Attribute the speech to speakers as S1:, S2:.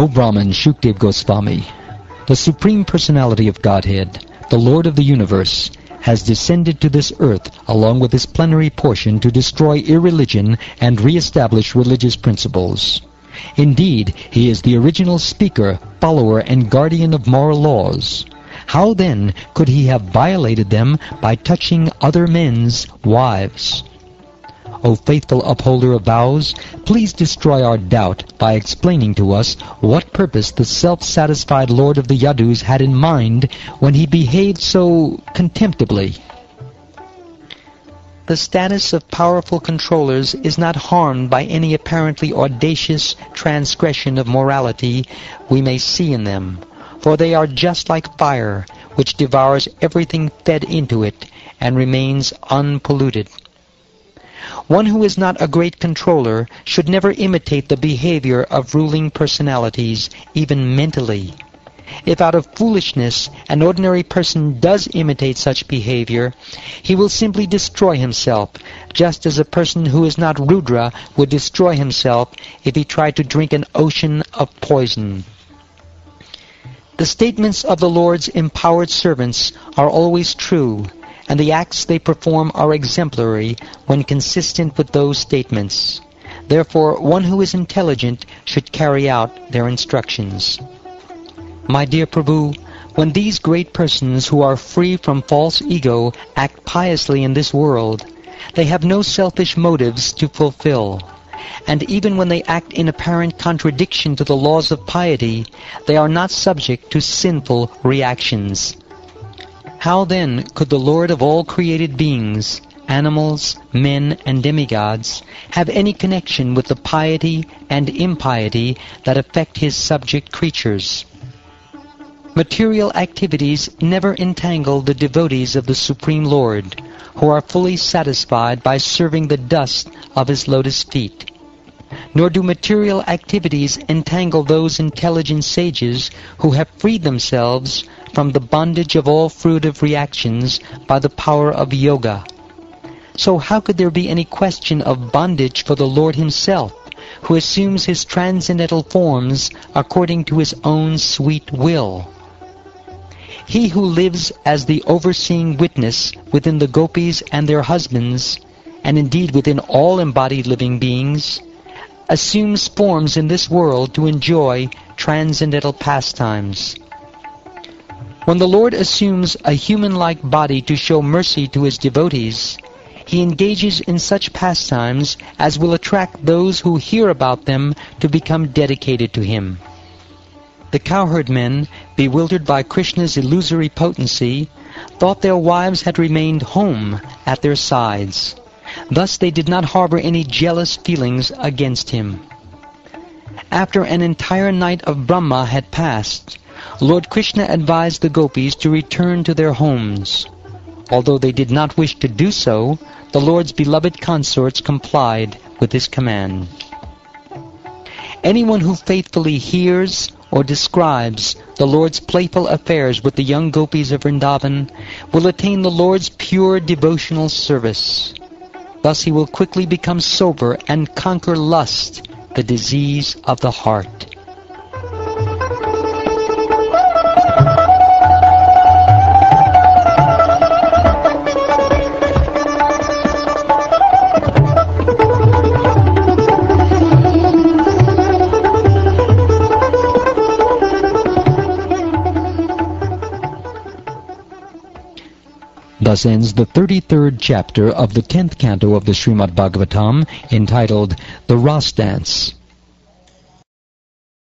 S1: O Brahman Shukdev Goswami, the Supreme Personality of Godhead, the Lord of the Universe, has descended to this earth along with his plenary portion to destroy irreligion and re-establish religious principles. Indeed, he is the original speaker, follower, and guardian of moral laws. How then could he have violated them by touching other men's wives? O faithful upholder of vows, please destroy our doubt by explaining to us what purpose the self-satisfied Lord of the Yadus had in mind when he behaved so contemptibly. The status of powerful controllers is not harmed by any apparently audacious transgression of morality we may see in them, for they are just like fire, which devours everything fed into it and remains unpolluted. One who is not a great controller should never imitate the behavior of ruling personalities, even mentally. If out of foolishness an ordinary person does imitate such behavior, he will simply destroy himself, just as a person who is not Rudra would destroy himself if he tried to drink an ocean of poison. The statements of the Lord's empowered servants are always true, and the acts they perform are exemplary when consistent with those statements. Therefore, one who is intelligent should carry out their instructions. My dear Prabhu, when these great persons who are free from false ego act piously in this world, they have no selfish motives to fulfill. And even when they act in apparent contradiction to the laws of piety, they are not subject to sinful reactions. How then could the Lord of all created beings, animals, men, and demigods, have any connection with the piety and impiety that affect his subject creatures? Material activities never entangle the devotees of the Supreme Lord, who are fully satisfied by serving the dust of his lotus feet. Nor do material activities entangle those intelligent sages who have freed themselves from the bondage of all fruitive reactions by the power of yoga. So how could there be any question of bondage for the Lord himself, who assumes his transcendental forms according to his own sweet will? He who lives as the overseeing witness within the gopis and their husbands, and indeed within all embodied living beings, assumes forms in this world to enjoy transcendental pastimes. When the Lord assumes a human-like body to show mercy to his devotees, he engages in such pastimes as will attract those who hear about them to become dedicated to him. The cowherd men, bewildered by Krishna's illusory potency, thought their wives had remained home at their sides. Thus they did not harbor any jealous feelings against him. After an entire night of Brahma had passed, Lord Krishna advised the gopis to return to their homes. Although they did not wish to do so, the Lord's beloved consorts complied with his command. Anyone who faithfully hears or describes the Lord's playful affairs with the young gopis of Vrindavan will attain the Lord's pure devotional service. Thus he will quickly become sober and conquer lust, the disease of the heart. Thus ends the 33rd chapter of the 10th canto of the Shrimad Bhagavatam, entitled The Ras Dance.